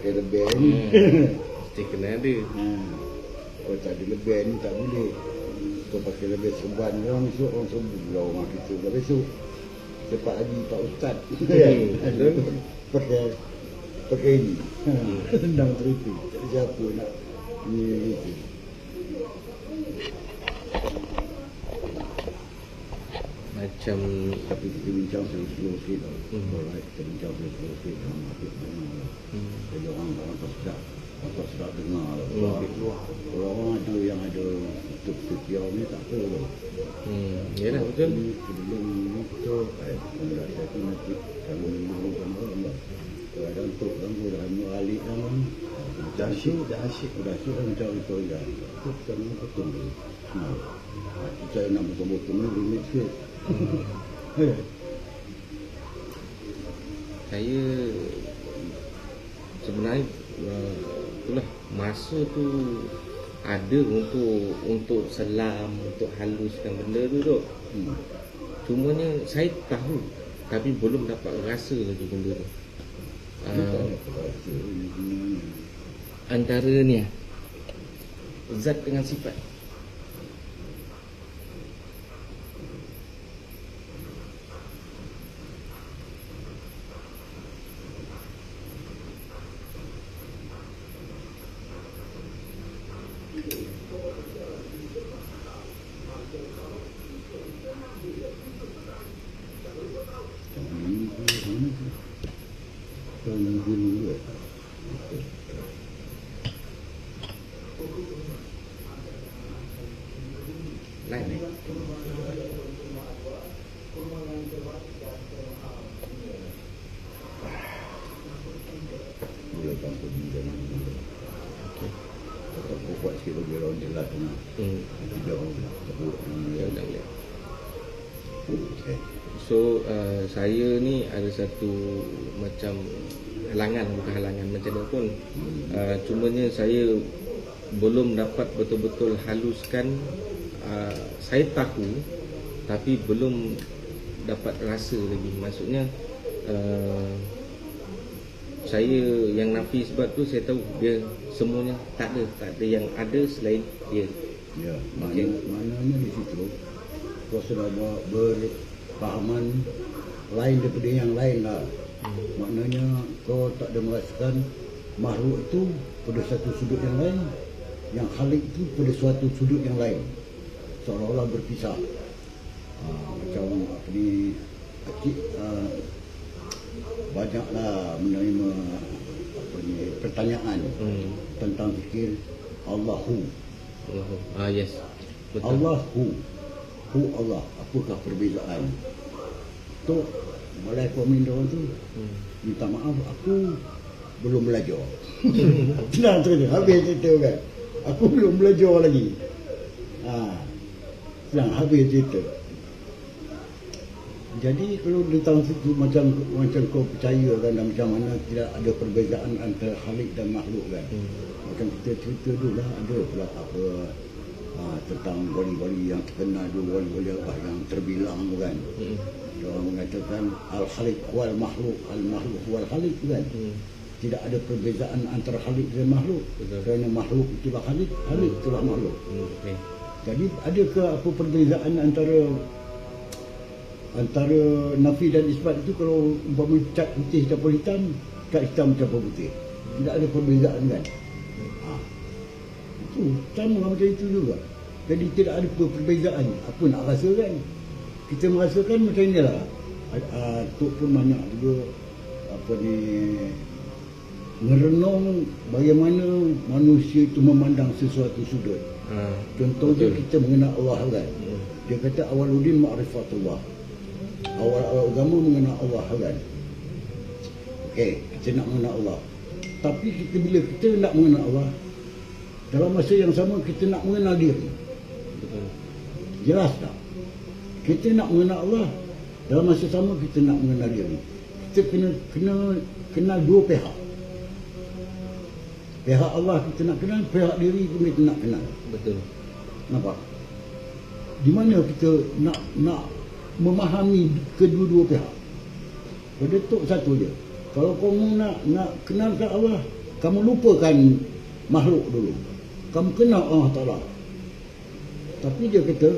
pakai lebih ni. Mesti kena ada. Kalau tak ada lebih ni tak boleh. Kau pakai lebih serban orang esok orang sembuh pula rumah kita pula besok. Cepat lagi Pak Ustaz. Pakai ni. Tendang teritu. Tak ada siapa nak ni itu. Macam Tapi kita bincang slow sikit tau. Alright, kita bincang slow sikit. Jadi orang tak sedap dengar lah. Orang ada yang ada tutup setiap ni tak apa lah. Yalah betul. Sebelum ni kita dah satu nanti kalau menggunakan orang lah. Kalau ada untuk ganggu dah alik orang. Dah asyik kan macam itu ya. Itu sekarang betul. Saya nak betul-betul ni remix sikit. Saya sebenarnya itulah masa tu ada untuk selam, untuk haluskan benda tu tu. Cumanya saya tahu tapi belum dapat rasa lagi benda tu. Antara ni zat dengan sifat. Lain ni. Boleh tanpa dia nak. Aku buat sikit lagi orang jelas ni. Tidak boleh. Okay. So saya ni ada satu macam halangan, bukan halangan macam mana pun. Cumanya saya belum dapat betul-betul haluskan. Saya tahu tapi belum dapat rasa lagi. Maksudnya saya yang nafi sebab tu saya tahu dia semuanya tak ada yang ada selain dia. Ya, maknanya di situ kau sudah berpahaman lain daripada yang lain lah. Maknanya kau tak ada merasakan makhluk itu pada satu sudut yang lain, yang khalik itu pada suatu sudut yang lain, seolah-olah berpisah. Macam apa ni, banyaklah menerima apa ni pertanyaan tentang fikir Allahu. Yes. Betul. Allahu. Allah, apakah perbezaan? Tu balai komen dia orang tu. Minta maaf, aku belum belajar. Tenang tu dia, habis cerita kan. Aku belum belajar lagi. Tenang, habis cerita. Jadi kalau tentang situ macam kau percaya kan, dan macam mana tidak ada perbezaan antara khalik dan makhluk kan. Macam kita cerita dulu lah, ada pula apa tentang wali-wali yang terkenal dulu, wali-wali apa yang terbilang tu kan. Dia orang mengatakan al-khaliq wal makhluk, al-makhluk wal khaliq kan. Tidak ada perbezaan antara khaliq dan makhluk. Kerana makhluk itulah khaliq, khaliq itulah makhluk. Jadi adakah apa perbezaan antara nafi dan isbat itu? Kalau umpama cat putih campur hitam, cat hitam campur putih, tidak ada perbezaan kan. Itu sama macam itu juga. Jadi tidak ada perbezaan. Apa nak rasa kan? Kita merasakan macam inilah. Tok pun banyak juga apa ni, merenung bagaimana manusia itu memandang sesuatu sudut. Contohnya kita mengenal Allah kan. Dia kata awaludin ma'rifatullah. Awal agama mengenal Allah kan. Okey, kita nak mengenal Allah. Tapi bila kita nak mengenal Allah, dalam masa yang sama kita nak mengenal diri. Jelas tak? Kita nak mengenal Allah, dalam masa sama kita nak mengenal diri. Kita kena kenal dua pihak. Pihak Allah kita nak kenal, pihak diri pun kita nak kenal. Betul. Nampak? Di mana kita nak memahami kedua-dua pihak? Pada tok satu je. Kalau kamu nak kenalkan Allah, Kamu lupakan makhluk dulu. Kamu kenal Allah Ta'ala. Tapi dia kata,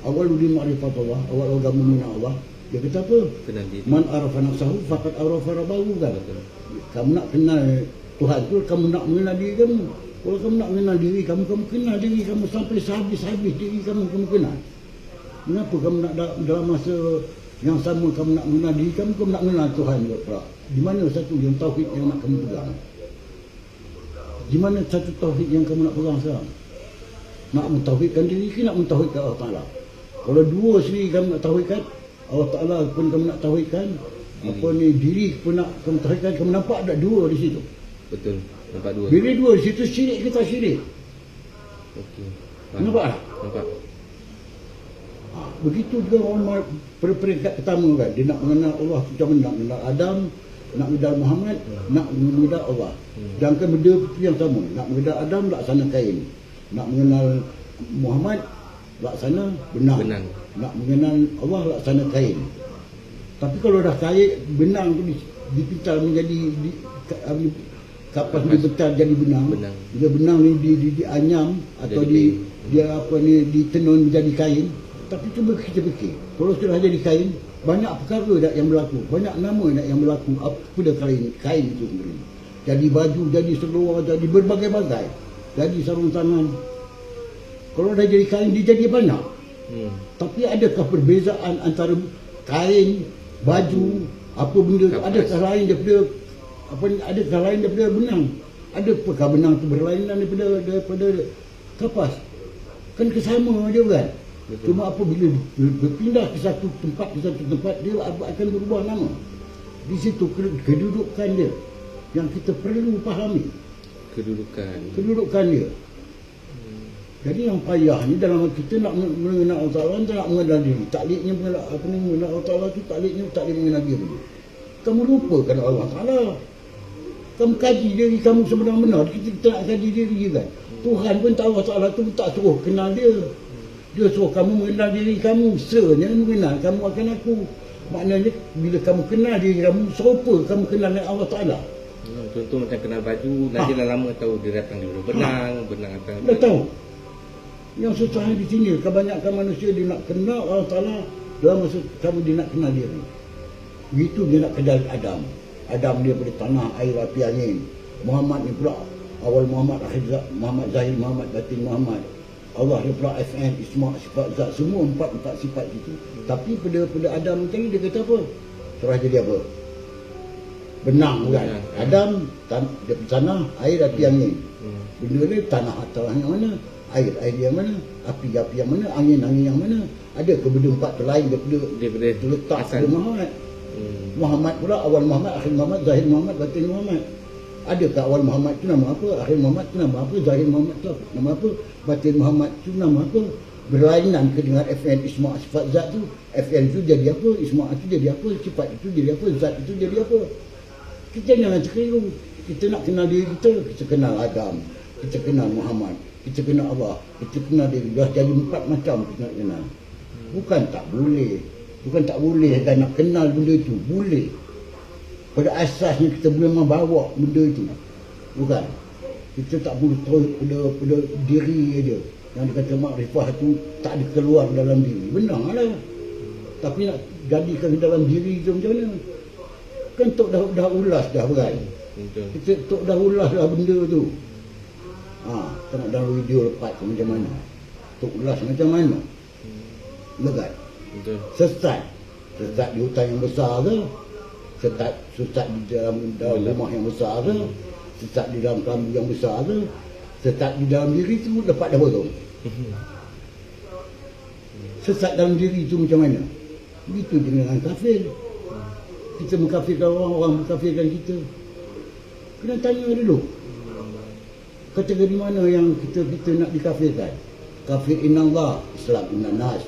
awal di ma'rifat Allah, awal agama mengenal Allah. Dia kata apa? Kenal diri. Man arafa nafsahu faqad arafa rabbahu kan. Kamu nak kenal Tuhan tu, kamu nak mengenal diri kamu. Kalau kamu nak mengenal diri kamu, kamu kenal diri kamu sampai sehabis-habis diri kamu kenal. Mengapa kamu nak dalam masa yang sama kamu nak mengenal diri kamu nak mengenal Tuhan juga pula? Di mana satu yang tauhid yang nak kamu pegang? Di mana satu tauhid yang kamu nak pegang sekarang? Nak mentauhidkan diri ke nak mentauhidkan Allah Ta'ala? Kalau dua sendiri kamu nak tauhidkan, Allah Ta'ala pun kamu nak tauhidkan, apa ni diri pun nak kamu tauhidkan, kamu nampak ada dua di situ. Betul. Nampak dua. Bila dua di situ syirik ke tak syirik? Okey. Nampak tak? Nampak. Begitu juga orang peringkat pertama kan, dia nak mengenal Allah macam mana? Nak mengenal Adam, nak mengenal Muhammad, nak mengenal Allah. Jangan benda itu yang sama. Nak mengenal Adam laksana kain, nak mengenal Muhammad laksana benang. Nak mengenal Allah laksana kain. Tapi kalau dah kain benang tu dipintal menjadi kapas dibentar jadi benang. Bila benang ni dianyam atau dia apa ni ditenun menjadi kain. Tapi cuba kita fikir, kalau sudah jadi kain, banyak perkara dah yang berlaku, banyak nama dah yang berlaku. Apa dah kain itu sendiri? Jadi baju, jadi seluar, jadi berbagai-bagai, jadi sarung tangan. Kalau dah jadi kain, dia jadi banyak. Tapi adakah perbezaan antara kain, baju, apa benda tu? Adakah lain daripada adakah lain daripada benang? Adakah benang tu berlainan daripada kapas? Kan kesama je kan? Betul. Cuma apabila berpindah ke satu tempat dia akan berubah nama. Di situ kedudukan dia yang kita perlu fahami. Kedudukan dia. Jadi yang payah ni dalam kita nak mengenal Allah Ta'ala, nak mengenal diri. Takliknya mengenal Allah Ta'ala tu taklik mengenal diri. Kamu lupakan Allah Ta'ala. Kamu kaji diri kamu sebenar-benar. Kita nak kaji diri kan. Tuhan pun tahu Allah Ta'ala tu tak suruh kenal dia. Dia suruh kamu mengenal diri kamu. Sernya mengenal kamu akan aku. Maknanya bila kamu kenal diri kamu, serupa kamu kenal dengan Allah Ta'ala. Contoh macam kenal baju, nanti dah lama tahu dia datang dulu. Benang akan. Dah tahu. Yang susahnya di sini, kebanyakan manusia dia nak kenal Allah Ta'ala dalam masa kamu dia nak kenal diri. Begitu dia nak kenal Adam. Adam dia pada tanah, air, api, angin. Muhammad ni pula awal Muhammad, akhir Muhammad, zahir Muhammad, batin Muhammad. Allah dia pula FN, Isma, sifat zat, semua empat sifat itu. Tapi pada Adam tadi dia kata apa? Surah jadi apa? Benang kan? Adam dia tanah, air, api, angin. Benda ni tanah yang mana? Air yang mana? Api yang mana? Angin yang mana? Ada ke benda empat lain daripada terletak pada Muhammad? Muhammad pula awal Muhammad, akhir Muhammad, zahir Muhammad, batin Muhammad. Adakah awal Muhammad itu nama apa? Akhir Muhammad itu nama apa? Zahir Muhammad itu nama apa? Batin Muhammad itu nama apa? Berlainan ke dengan FN, Isma, sifat zat tu. FN itu jadi apa? Isma itu jadi apa? Sifat itu jadi apa? Zat itu jadi apa? Kita jangan terkeliru. Kita nak kenal diri kita kenal Adam, kita kenal Muhammad, kita kenal Allah, kita kenal diri. Dah jadi empat macam kita nak kenal. Bukan tak boleh kan nak kenal benda itu. Boleh. Pada asasnya kita boleh membawa benda itu. Bukan. Kita tak boleh terus pada diri aja. Yang dikata makrifah itu tak ada keluar dalam diri. Benar lah. Tapi nak jadikan dalam diri itu macam mana? Kan Tok dah ulas dah kan. Kita Tok dah ulas dah benda tu. Tengok dalam video lepas tu macam mana. Tok ulas macam mana. Legat. Sesat di hutan yang besar ke? Sesat di dalam rumah yang besar ke? Sesat di dalam kelambu yang besar ke? Sesat di dalam diri tu dapat dah potong. Sesat dalam diri tu macam mana? Begitu dengan kafir. Kita mengkafirkan orang mengkafirkan kita. Kena tanya dulu. Kategori mana yang kita nak dikafirkan? Kafir inallah, Islam innanas.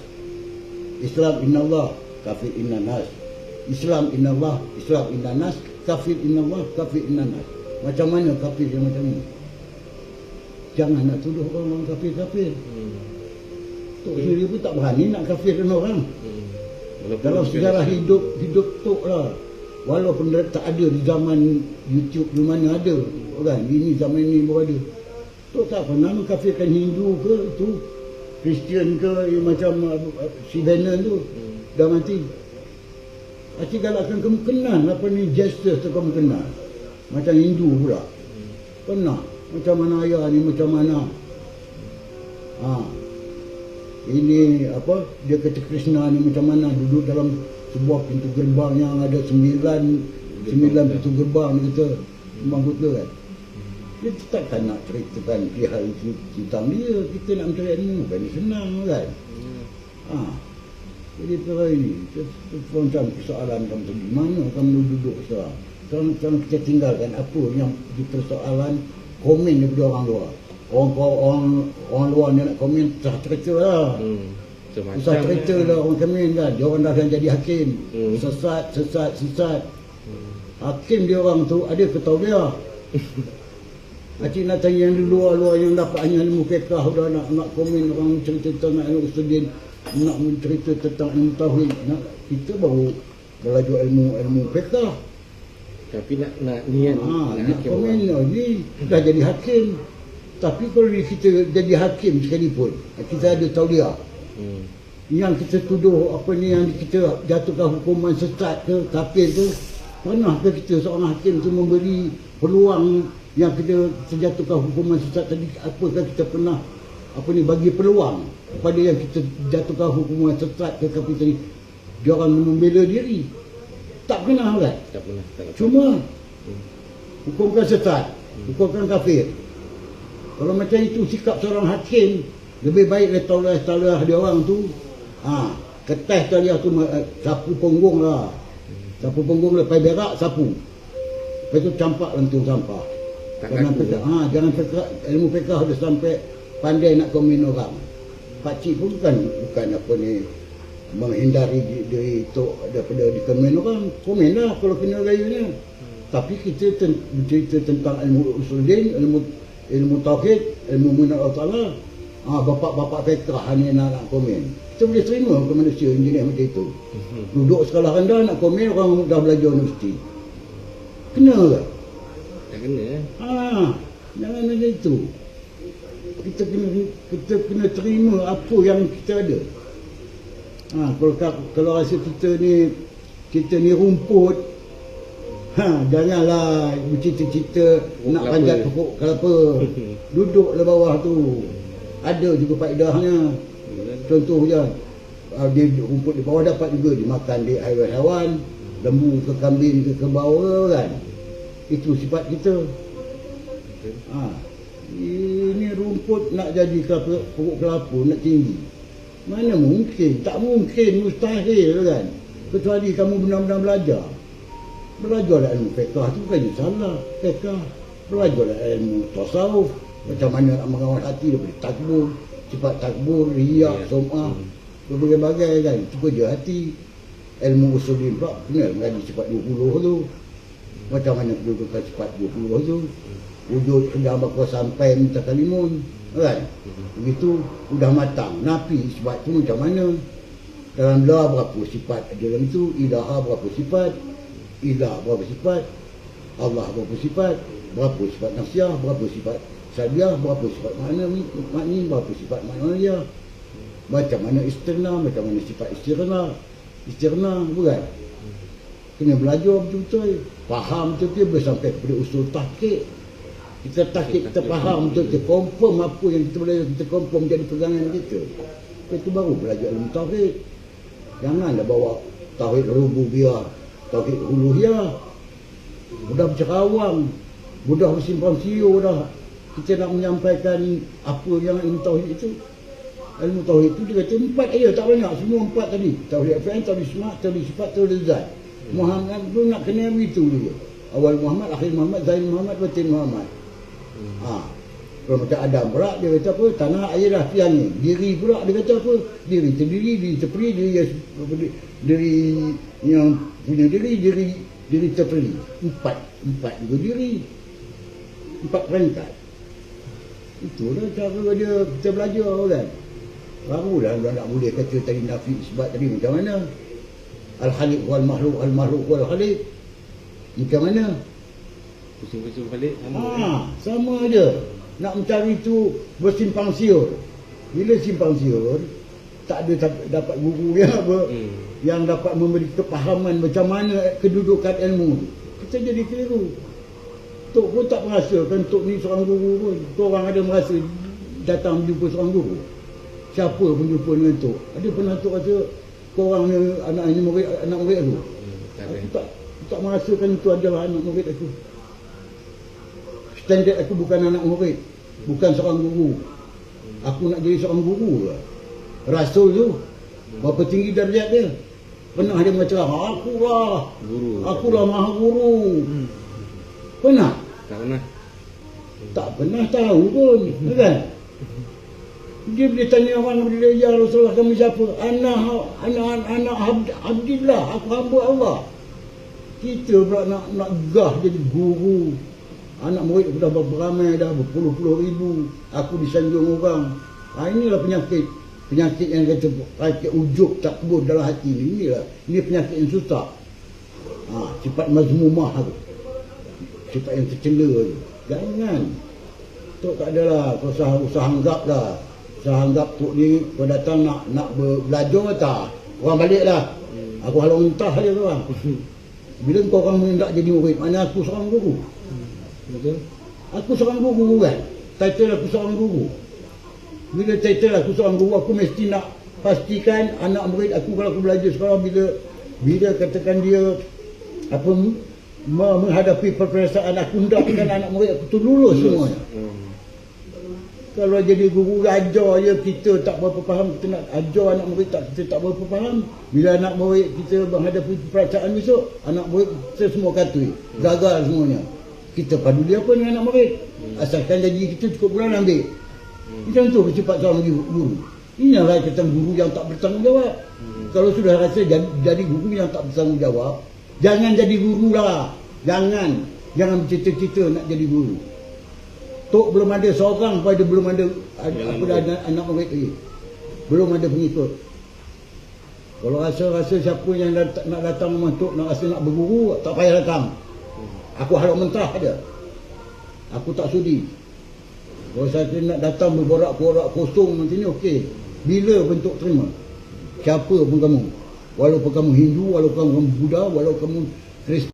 Islam inallah, kafir innanas. Islam inallah, Islam innanas, kafir inallah, kafir innanas. Macam mana kafir yang macam ni? Jangan nak tuduh orang kafir-kafir. Tok sendiri pun tak berani nak kafirkan orang. Dalam sejarah hidup Tok lah. walaupun tak ada di zaman YouTube di mana ada kan, ini zaman ini baru ada. Tu tak pernah mengkafirkan Hindu ke tu, Kristian ke, macam si Bannon tu dah mati. Acik galakkan kamu kenal apa ni justice tu, kamu kenal macam Hindu pula pernah macam mana ayah ni, macam mana ini apa dia kata Krishna ni macam mana duduk dalam sebuah pintu gerbang yang ada 9 pintu gerbang ni kata memang betul kan. Dia takkan nak ceritakan pihak itu tentang dia, kita nak mencari ilmu kan senang kan. Jadi perkara ini macam persoalan kamu tu, di mana kamu duduk sekarang. Sekarang kita tinggalkan apa yang di persoalan komen daripada orang luar. Orang luar ni nak komen susah cerita lah. Susah cerita lah orang komen kan. Dia orang dah jadi hakim. Sesat. Hakim dia orang tu ada ke tahu dia. Acik nak tanya yang di luar yang dapat hanya ilmu fiqh, dah nak komen orang cerita tentang ilmu usudin, nak mencerita tentang ilmu tauhid. Kita baru belajar ilmu fiqh. Tapi nak niat nak komen ni dah jadi hakim. Tapi kalau kita jadi hakim sekalipun, kita ada tauliah. Yang kita tuduh apa ni, yang kita jatuhkan hukuman sesat ke, kafir ke, pernahkah kita seorang hakim tu memberi peluang yang kita terjatuhkan hukuman sesat tadi? Apakah kita pernah bagi peluang kepada yang kita jatuhkan hukuman sesat ke kafir tadi, dia orang membela diri? Tak pernah kan? Tak pernah. Cuma hukumkan sesat, hukumkan kafir. Kalau macam itu sikap seorang hakim, lebih baik tauliah dia orang tu, ketas tauliah tu, sapu punggung lah. Sapu punggung lepas berak, sapu. Lepas tu campak lentung sampah. Jangan fiqh, ilmu fiqh dah sampai pandai nak komen orang. Pakcik pun bukan apa ni, menghindari diri itu daripada dikomen orang. Komen lah kalau kena rayunya. Tapi kita bercerita tentang ilmu usuluddin, ilmu tauhid, ilmu mengenal Allah Ta'ala. Bapak-bapak fiqh hanya nak komen. Kita boleh terima ke manusia engineer macam itu. Duduk sekolah rendah nak komen, orang dah belajar universiti. Kena ke? Tak kena. Jangan macam itu. Kita kena terima apa yang kita ada. Kalau rasa kita ni rumput, janganlah bercita-cita nak panjat pokok kelapa. Duduklah bawah tu. Ada juga faedahnya. Contoh je, dia rumput di bawah dapat juga dimakan di haiwan-haiwan, lembu ke kambing ke bawah kan. Itu sifat kita. Ini rumput nak jadi pokok kelapa, nak tinggi. Mana mungkin? Tak mungkin, mustahil kan. Kecuali kamu benar-benar belajar. Belajarlah ilmu fiqh tu bukan salah. Fiqh. Belajarlah ilmu tasawuf. Macam mana nak mengawal hati daripada takbur, sifat takbur, riak, sum'ah, berbagai-bagai kan. Itu kerja hati. Ilmu usuluddin pula kena mengaji sifat 20 tu. Macam mana kedudukan sifat 20 tu. Wujud sedang bakal sampai minta kalimun kan. Begitu sudah matang. Nafi sifat tu macam mana. Dalam la berapa sifat dalam itu, ilaha berapa sifat, ilah berapa sifat, Allah berapa sifat, berapa sifat nafsiyah, berapa sifat salbiah, berapa sifat makni, berapa sifat maknawiyah, macam mana istirna, macam mana sifat istirna bukan. Kena belajar betul-betul, faham betul-betul, boleh sampai kepada usul tahqiq. Kita tahqiq, kita faham betul-betul, confirm apa yang kita belajar, kita confirm jadi pegangan kita. Lepas itu baru belajar ilmu tauhid. Janganlah bawa tauhid rububiyah, tauhid uluhiyah. Mudah bercerawang, mudah bersimpang siur dah. Kita nak menyampaikan apa yang ilmu tauhid itu. Ilmu tauhid itu dia kata 4 aja, tak banyak, semua 4 tadi. Tauhid af'al, tauhid isma', tauhid sifat, tauhid zat. Muhammad tu nak kena begitu dia. Awal Muhammad, akhir Muhammad, zahir Muhammad, batin Muhammad. Kalau macam Adam pula dia kata apa? Tanah, air dah tiang ni. Diri pula dia kata apa? Diri terdiri, diri terperi, diri yang punya diri terperi. 4 juga diri. 4 peringkat. Itulah cara dia kita belajar kan. Barulah nak boleh kata tadi nafi isbat tadi macam mana. Al-Khaliq wal makhluk, al-makhluk wal khaliq. Macam mana? Pusing-pusing balik sama. Sama aja. Nak mencari tu bersimpang siur. Bila simpang siur, tak ada dapat guru yang apa, yang dapat memberi kepahaman macam mana kedudukan ilmu. Kita jadi keliru. Tok pun tak merasakan Tok ni seorang guru pun. Korang ada merasa datang jumpa seorang guru? Siapa pun jumpa dengan Tok? Ada pernah Tok rasa korang ni anak ini murid, anak murid aku? Aku tak merasakan itu adalah anak murid aku. Standard aku bukan anak murid, bukan seorang guru. Aku nak jadi seorang guru lah. Rasul tu berapa tinggi darjat dia? Pernah dia mengatakan akulah maha guru. Pernah? Tak pernah. Tak pernah tahu pun, kan? Dia boleh tanya orang bila ya Rasulullah kamu siapa? Anak Abdillah, aku hamba Allah. Kita pula nak gah jadi guru. Anak murid dah beramai dah berpuluh-puluh ribu. Aku disanjung orang. Inilah penyakit yang kata penyakit ujub tak kebur dalam hati ni. Inilah. Ini penyakit yang susah. Sifat mazmumah tu. Sifat yang tercela tu. Jangan. Tok tak adalah. Kau usah anggap lah. Usah anggap Tok ni kau datang nak belajar tak. Orang balik lah. Aku halau mentah je tu orang. Bila kau orang nak jadi murid, mana aku seorang guru? Betul? Aku seorang guru kan? Title aku seorang guru. Bila title aku seorang guru, aku mesti nak pastikan anak murid aku kalau aku belajar sekarang bila katakan dia apa menghadapi peperiksaan, aku hendakkan anak murid aku tu lulus semuanya. Kalau jadi guru ajar je kita tak berapa faham, kita nak ajar anak murid kita tak berapa faham. Bila anak murid kita menghadapi peperiksaan besok, anak murid kita semua katui, gagal semuanya. Kita paduli apa dengan anak murid? Asalkan janji kita cukup bulan ambil. Macam tu sifat seorang guru. Inilah kata guru yang tak bertanggungjawab. Kalau sudah rasa jadi guru yang tak bertanggungjawab, jangan jadi guru lah. Jangan bercita-cita nak jadi guru. Tok belum ada seorang pada belum ada anak murid lagi. Belum ada pengikut. Kalau rasa siapa yang nak datang rumah Tok nak rasa nak berguru, tak payah datang. Aku halau mentah aja. Aku tak sudi. Kalau saya nak datang berborak-borak kosong macam ni, okey. Bila bentuk terima? Siapa pun kamu. Walaupun kamu Hindu, walaupun kamu Buddha, walaupun kamu Kristian.